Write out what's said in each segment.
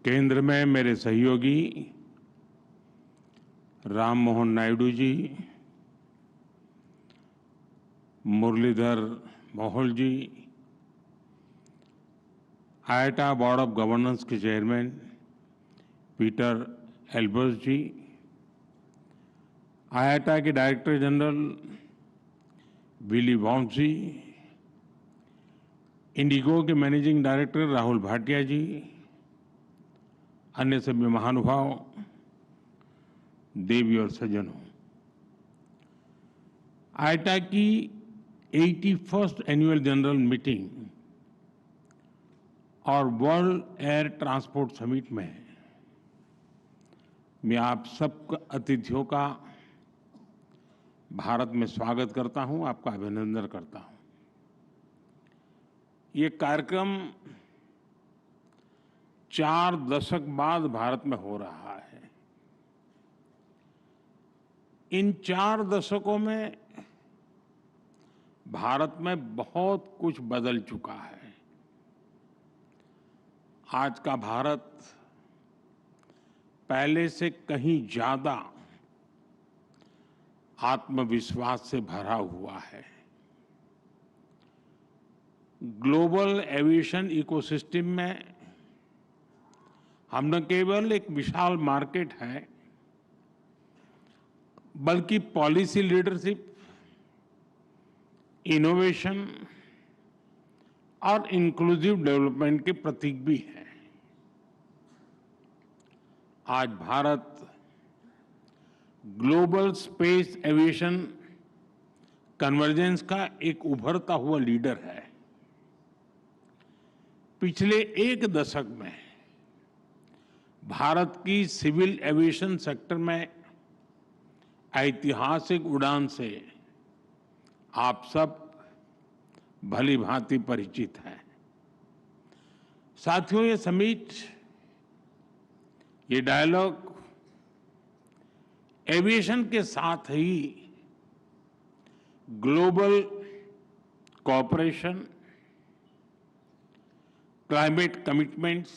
केंद्र में मेरे सहयोगी राम मोहन नायडू जी, मुरलीधर मोहोल जी, आईआईटी बोर्ड ऑफ गवर्नेंस के चेयरमैन पीटर एल्बर्स जी, आईआईटी के डायरेक्टर जनरल विली वॉम्सी, इंडिगो के मैनेजिंग डायरेक्टर राहुल भाटिया जी, अन्य सभी महानुभाव, देवी और सज्जनों, आईआईटी की 81st एनुअल जनरल मीटिंग और वर्ल्ड एयर ट्रांसपोर्ट समिट में मैं आप सब अतिथियों का भारत में स्वागत करता हूं, आपका अभिनंदन करता हूं। ये कार्यक्रम 4 दशक बाद भारत में हो रहा है। इन 4 दशकों में भारत में बहुत कुछ बदल चुका है। आज का भारत पहले से कहीं ज्यादा आत्मविश्वास से भरा हुआ है। ग्लोबल एविएशन इकोसिस्टम में हम न केवल एक विशाल मार्केट है, बल्कि पॉलिसी लीडरशिप, इनोवेशन और इंक्लूसिव डेवलपमेंट के प्रतीक भी है। आज Bharat global space aviation convergence का एक उभरता हुआ लीडर है। पिछले 1 दशक में भारत की सिविल एविएशन सेक्टर में ऐतिहासिक उड़ान से आप सब भली भांति परिचित हैं। साथियों, ये समिट, ये डायलॉग एविएशन के साथ ही ग्लोबल कोऑपरेशन, क्लाइमेट कमिटमेंट्स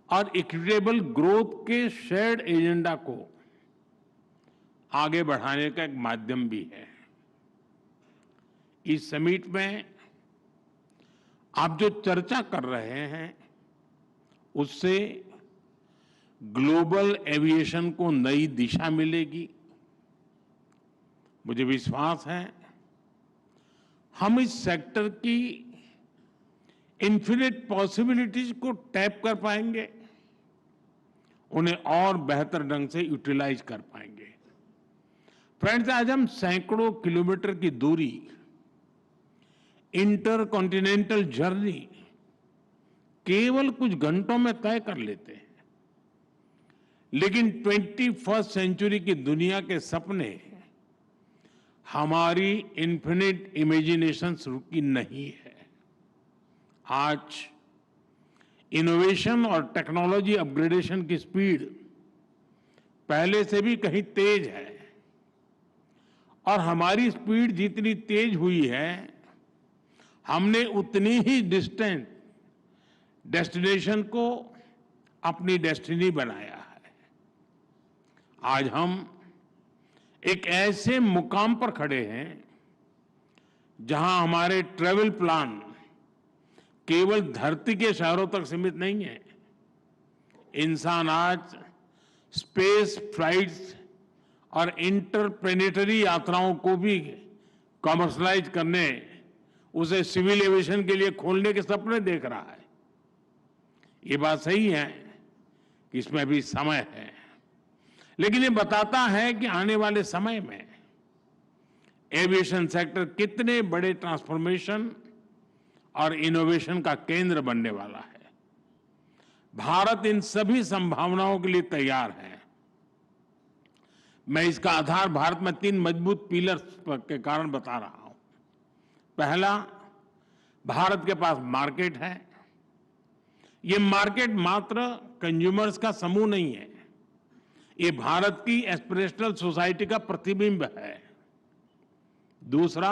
और इक्विटेबल ग्रोथ के शेयर्ड एजेंडा को आगे बढ़ाने का एक माध्यम भी है। इस समिट में आप जो चर्चा कर रहे हैं, उससे ग्लोबल एविएशन को नई दिशा मिलेगी। मुझे विश्वास है हम इस सेक्टर की इन्फिनिट पॉसिबिलिटीज को टैप कर पाएंगे, उन्हें और बेहतर ढंग से यूटिलाइज कर पाएंगे। फ्रेंड्स, आज हम सैकड़ों किलोमीटर की दूरी, इंटरकॉन्टिनेंटल जर्नी केवल कुछ घंटों में तय कर लेते हैं, लेकिन 21st सेंचुरी की दुनिया के सपने हमारी इन्फिनिट इमेजिनेशन रुकी नहीं है। आज इनोवेशन और टेक्नोलॉजी अपग्रेडेशन की स्पीड पहले से भी कहीं तेज है, और हमारी स्पीड जितनी तेज हुई है, हमने उतनी ही डिस्टेंट डेस्टिनेशन को अपनी डेस्टिनी बनाया है। आज हम एक ऐसे मुकाम पर खड़े हैं जहां हमारे ट्रैवल प्लान केवल धरती के शहरों तक सीमित नहीं है। इंसान आज स्पेस फ्लाइट्स और इंटरप्लेनेटरी यात्राओं को भी कमर्शलाइज करने, उसे सिविल एविएशन के लिए खोलने के सपने देख रहा है। ये बात सही है कि इसमें अभी समय है, लेकिन ये बताता है कि आने वाले समय में एविएशन सेक्टर कितने बड़े ट्रांसफॉर्मेशन और इनोवेशन का केंद्र बनने वाला है। भारत इन सभी संभावनाओं के लिए तैयार है। मैं इसका आधार भारत में 3 मजबूत पिलर्स के कारण बता रहा हूं। पहला, भारत के पास मार्केट है। ये मार्केट मात्र कंज्यूमर्स का समूह नहीं है, ये भारत की एस्पिरेशनल सोसाइटी का प्रतिबिंब है। दूसरा,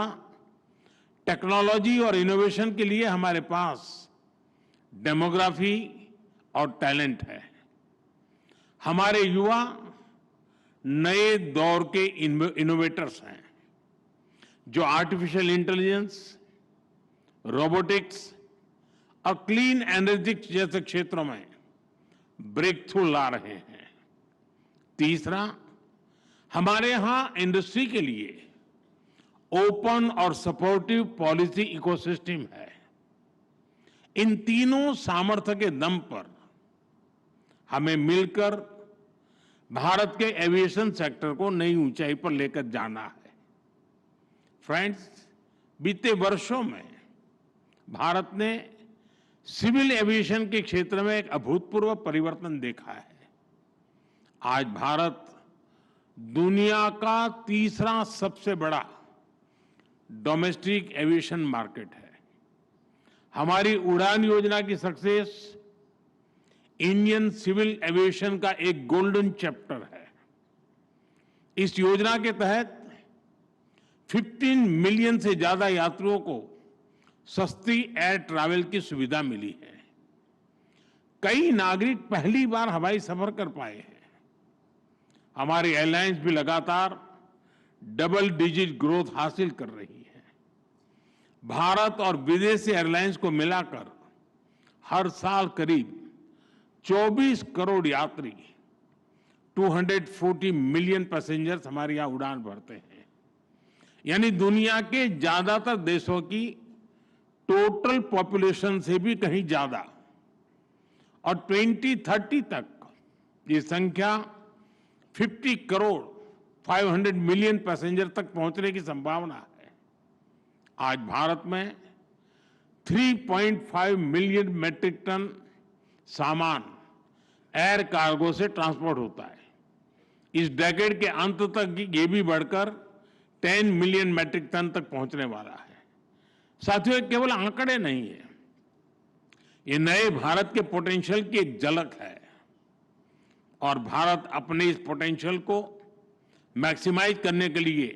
टेक्नोलॉजी और इनोवेशन के लिए हमारे पास डेमोग्राफी, और टैलेंट है। हमारे युवा नए दौर के इनोवेटर्स हैं जो आर्टिफिशियल इंटेलिजेंस, रोबोटिक्स और क्लीन एनर्जी जैसे क्षेत्रों में ब्रेक थ्रू ला रहे हैं। तीसरा, हमारे यहां इंडस्ट्री के लिए ओपन और सपोर्टिव पॉलिसी इकोसिस्टम है। इन तीनों सामर्थ्य के दम पर हमें मिलकर भारत के एविएशन सेक्टर को नई ऊंचाई पर लेकर जाना है। फ्रेंड्स, बीते वर्षों में भारत ने सिविल एविएशन के क्षेत्र में एक अभूतपूर्व परिवर्तन देखा है। आज भारत दुनिया का तीसरा सबसे बड़ा डोमेस्टिक एविएशन मार्केट है। हमारी उड़ान योजना की सक्सेस इंडियन सिविल एविएशन का एक गोल्डन चैप्टर है। इस योजना के तहत 15 मिलियन से ज्यादा यात्रियों को सस्ती एयर ट्रैवल की सुविधा मिली है। कई नागरिक पहली बार हवाई सफर कर पाए हैं। हमारी एयरलाइंस भी लगातार डबल डिजिट ग्रोथ हासिल कर रही है। भारत और विदेशी एयरलाइंस को मिलाकर हर साल करीब 24 करोड़ यात्री, 240 मिलियन पैसेंजर्स हमारे यहां उड़ान भरते हैं। यानी दुनिया के ज्यादातर देशों की टोटल पॉपुलेशन से भी कहीं ज्यादा। और 2030 तक ये संख्या 50 करोड़ 500 मिलियन पैसेंजर तक पहुंचने की संभावना है। आज भारत में 3.5 मिलियन मैट्रिक टन सामान एयर कार्गो से ट्रांसपोर्ट होता है। इस डेकेड के अंत तक ये भी बढ़कर 10 मिलियन मैट्रिक टन तक पहुंचने वाला है। साथियों, ये केवल आंकड़े नहीं है, ये नए भारत के पोटेंशियल की एक झलक है और भारत अपने इस पोटेंशियल को मैक्सिमाइज करने के लिए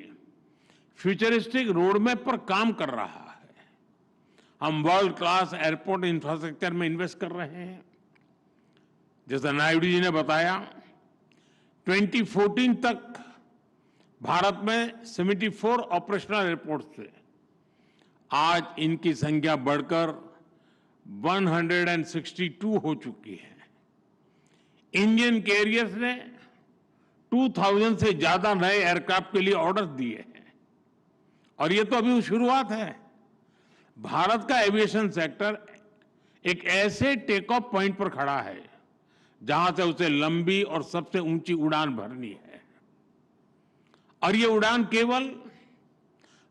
फ्यूचरिस्टिक रोडमैप पर काम कर रहा है। हम वर्ल्ड क्लास एयरपोर्ट इंफ्रास्ट्रक्चर में इन्वेस्ट कर रहे हैं। जैसा नायडू जी ने बताया, 2014 तक भारत में 74 ऑपरेशनल एयरपोर्ट थे। आज इनकी संख्या बढ़कर 162 हो चुकी है। इंडियन कैरियर्स ने 2000 से ज्यादा नए एयरक्राफ्ट के लिए ऑर्डर दिए हैं और ये तो अभी शुरुआत है। भारत का एविएशन सेक्टर एक ऐसे टेक ऑफ पॉइंट पर खड़ा है जहां से उसे लंबी और सबसे ऊंची उड़ान भरनी है। और ये उड़ान केवल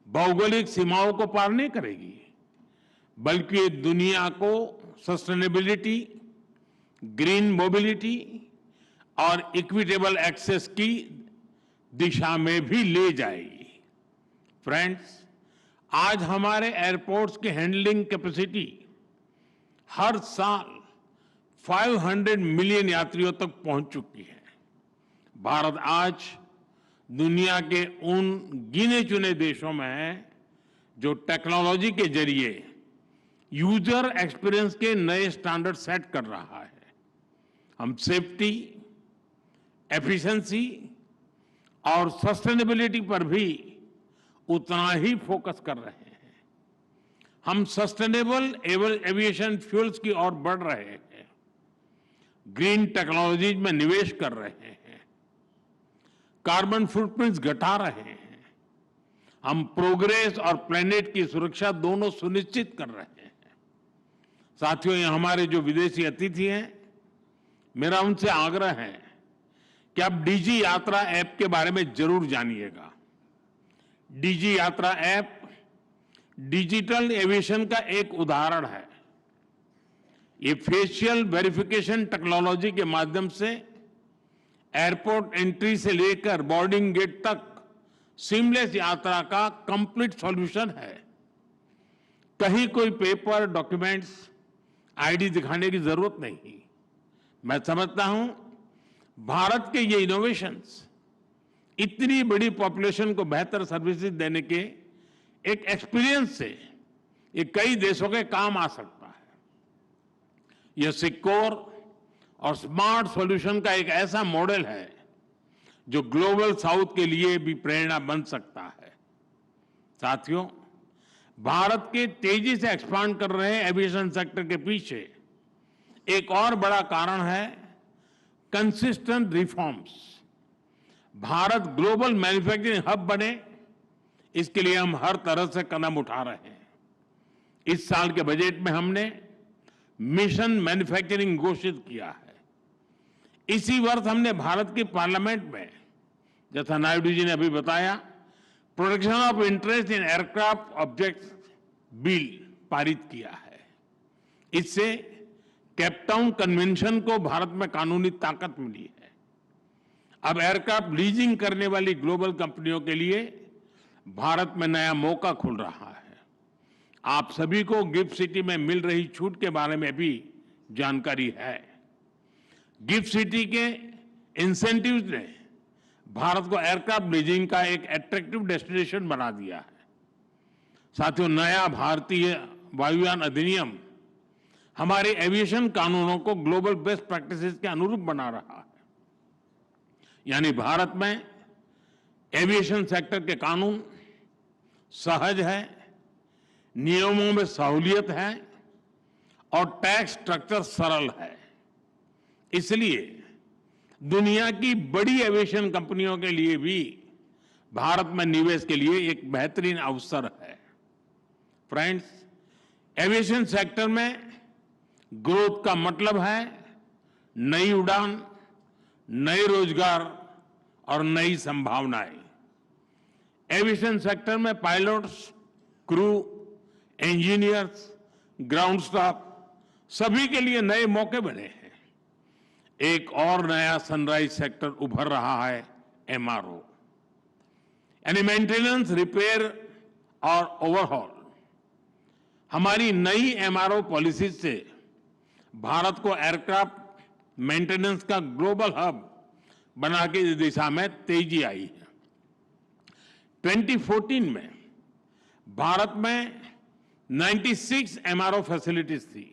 भौगोलिक सीमाओं को पार नहीं करेगी, बल्कि ये दुनिया को सस्टेनेबिलिटी, ग्रीन मोबिलिटी और इक्विटेबल एक्सेस की दिशा में भी ले जाएगी। फ्रेंड्स, आज हमारे एयरपोर्ट्स की हैंडलिंग कैपेसिटी हर साल 500 मिलियन यात्रियों तक पहुंच चुकी है। भारत आज दुनिया के उन गिने चुने देशों में है जो टेक्नोलॉजी के जरिए यूजर एक्सपीरियंस के नए स्टैंडर्ड सेट कर रहा है। हम सेफ्टी, एफिशिएंसी और सस्टेनेबिलिटी पर भी उतना ही फोकस कर रहे हैं। हम सस्टेनेबल एविएशन फ्यूल्स की ओर बढ़ रहे हैं, ग्रीन टेक्नोलॉजीज में निवेश कर रहे हैं, कार्बन फुटप्रिंट्स घटा रहे हैं। हम प्रोग्रेस और प्लेनेट की सुरक्षा दोनों सुनिश्चित कर रहे हैं। साथियों, ये हमारे जो विदेशी अतिथि हैं, मेरा उनसे आग्रह है कि आप डीजी यात्रा ऐप के बारे में जरूर जानिएगा। डीजी यात्रा ऐप डिजिटल एविएशन का एक उदाहरण है। ये फेशियल वेरिफिकेशन टेक्नोलॉजी के माध्यम से एयरपोर्ट एंट्री से लेकर बोर्डिंग गेट तक सीमलेस यात्रा का कंप्लीट सॉल्यूशन है। कहीं कोई पेपर, डॉक्यूमेंट्स, आईडी दिखाने की जरूरत नहीं। मैं समझता हूं भारत के ये इनोवेशंस इतनी बड़ी पॉपुलेशन को बेहतर सर्विसेज देने के एक एक्सपीरियंस से ये कई देशों के काम आ सकता है। यह सिक्योर, और स्मार्ट सॉल्यूशन का एक ऐसा मॉडल है जो ग्लोबल साउथ के लिए भी प्रेरणा बन सकता है। साथियों, भारत के तेजी से एक्सपांड कर रहे एविएशन सेक्टर के पीछे एक और बड़ा कारण है consistent reforms. Bharat global manufacturing hub बने, इसके लिए हम हर तरह से कदम उठा रहे हैं। इस साल के बजट में हमने मिशन मैन्युफैक्चरिंग घोषित किया है। इसी वर्ष हमने भारत की पार्लियामेंट में, जैसा नायडू जी ने अभी बताया, protection of interest in aircraft objects bill पारित किया है। इससे केपटाउन कन्वेंशन को भारत में कानूनी ताकत मिली है। अब एयरक्राफ्ट लीजिंग करने वाली ग्लोबल कंपनियों के लिए भारत में नया मौका खुल रहा है। आप सभी को गिफ्ट सिटी में मिल रही छूट के बारे में भी जानकारी है। गिफ्ट सिटी के इंसेंटिव्स ने भारत को एयरक्राफ्ट लीजिंग का एक अट्रैक्टिव डेस्टिनेशन बना दिया है। साथियों, नया भारतीय वायुयान अधिनियम हमारे एविएशन कानूनों को ग्लोबल बेस्ट प्रैक्टिसेस के अनुरूप बना रहा है। यानी भारत में एविएशन सेक्टर के कानून सहज है, नियमों में सहूलियत है और टैक्स स्ट्रक्चर सरल है। इसलिए दुनिया की बड़ी एविएशन कंपनियों के लिए भी भारत में निवेश के लिए एक बेहतरीन अवसर है। फ्रेंड्स, एविएशन सेक्टर में ग्रोथ का मतलब है नई उड़ान, नए रोजगार और नई संभावनाएं। एविएशन सेक्टर में pilots, crew, engineers, ground staff सभी के लिए नए मौके बने हैं। एक और नया सनराइज सेक्टर उभर रहा है, एमआरओ, यानी मेंटेनेंस, रिपेयर और ओवरहॉल। हमारी नई एमआरओ पॉलिसी से भारत को एयरक्राफ्ट मेंटेनेंस का ग्लोबल हब बना के इस दिशा में तेजी आई है। 2014 में भारत में 96 एमआरओ फैसिलिटीज थी।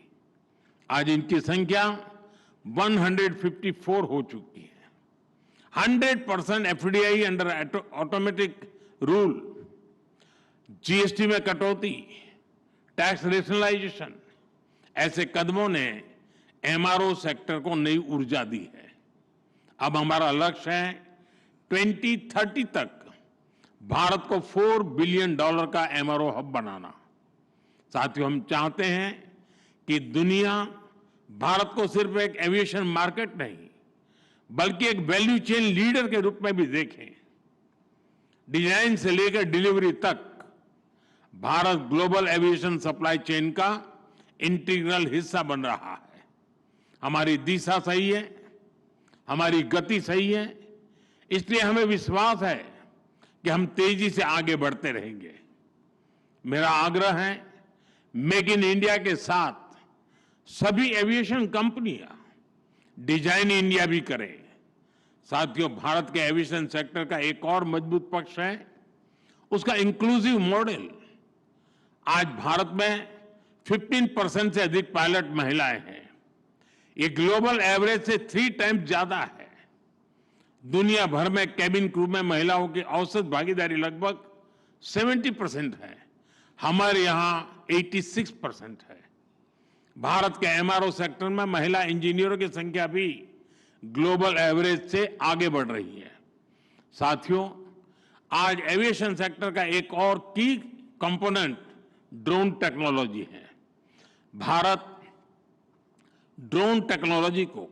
आज इनकी संख्या 154 हो चुकी है। 100% FDI under automatic rule, GST में कटौती, टैक्स रेशनलाइजेशन, ऐसे कदमों ने एमआरओ सेक्टर को नई ऊर्जा दी है। अब हमारा लक्ष्य है 2030 तक भारत को $4 बिलियन का एमआरओ हब बनाना। साथियों, हम चाहते हैं कि दुनिया भारत को सिर्फ एक एविएशन मार्केट नहीं, बल्कि एक वैल्यू चेन लीडर के रूप में भी देखें। डिजाइन से लेकर डिलीवरी तक Bharat global aviation supply chain का इंटीग्रल हिस्सा बन रहा है। हमारी दिशा सही है, हमारी गति सही है, इसलिए हमें विश्वास है कि हम तेजी से आगे बढ़ते रहेंगे। मेरा आग्रह है, मेक इन इंडिया के साथ सभी एविएशन कंपनियां डिजाइन इंडिया भी करें। साथियों, भारत के एविएशन सेक्टर का एक और मजबूत पक्ष है उसका इंक्लूसिव मॉडल। आज भारत में 15% से अधिक पायलट महिलाएं हैं। ये ग्लोबल एवरेज से 3 टाइम्स ज्यादा है। दुनिया भर में कैबिन क्रू में महिलाओं की औसत भागीदारी लगभग 70% है। हमारे यहां 86% है। भारत के एमआरओ सेक्टर में महिला इंजीनियरों की संख्या भी ग्लोबल एवरेज से आगे बढ़ रही है। साथियों, आज एविएशन सेक्टर का एक और की कंपोनेंट ड्रोन टेक्नोलॉजी है। भारत ड्रोन टेक्नोलॉजी को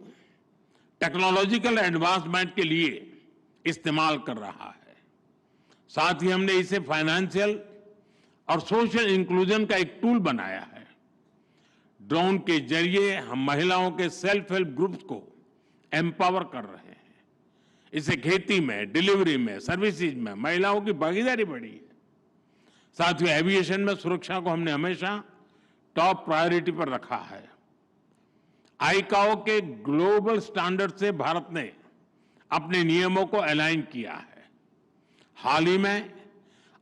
टेक्नोलॉजिकल एडवांसमेंट के लिए इस्तेमाल कर रहा है। साथ ही हमने इसे फाइनेंशियल और सोशल इंक्लूजन का एक टूल बनाया है। ड्रोन के जरिए हम महिलाओं के सेल्फ हेल्प ग्रुप्स को एम्पावर कर रहे हैं। इससे खेती में, डिलीवरी में, सर्विसेज में महिलाओं की भागीदारी बढ़ी है। साथियों, एविएशन में सुरक्षा को हमने हमेशा टॉप प्रायोरिटी पर रखा है। आईकाओ के ग्लोबल स्टैंडर्ड से भारत ने अपने नियमों को अलाइन किया है। हाल ही में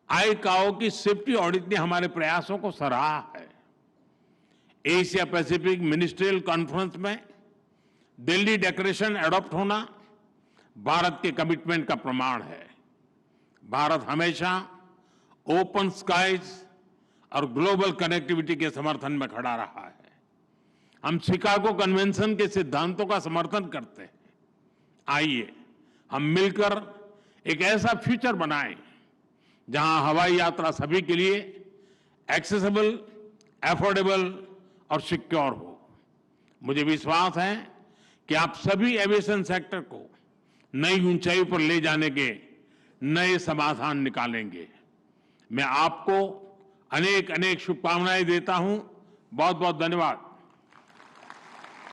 आईकाओ की सेफ्टी ऑडिट ने हमारे प्रयासों को सराहा है। एशिया पैसिफिक मिनिस्ट्रियल कॉन्फ्रेंस में दिल्ली डेक्लेरेशन एडॉप्ट होना भारत के कमिटमेंट का प्रमाण है। भारत हमेशा ओपन स्काईज और ग्लोबल कनेक्टिविटी के समर्थन में खड़ा रहा है। हम शिकागो कन्वेंशन के सिद्धांतों का समर्थन करते हैं। आइए हम मिलकर एक ऐसा फ्यूचर बनाएं जहां हवाई यात्रा सभी के लिए एक्सेसिबल, अफोर्डेबल और सिक्योर हो। मुझे विश्वास है कि आप सभी एविएशन सेक्टर को नई ऊंचाई पर ले जाने के नए समाधान निकालेंगे। मैं आपको अनेक अनेक शुभकामनाएं देता हूं। बहुत बहुत धन्यवाद।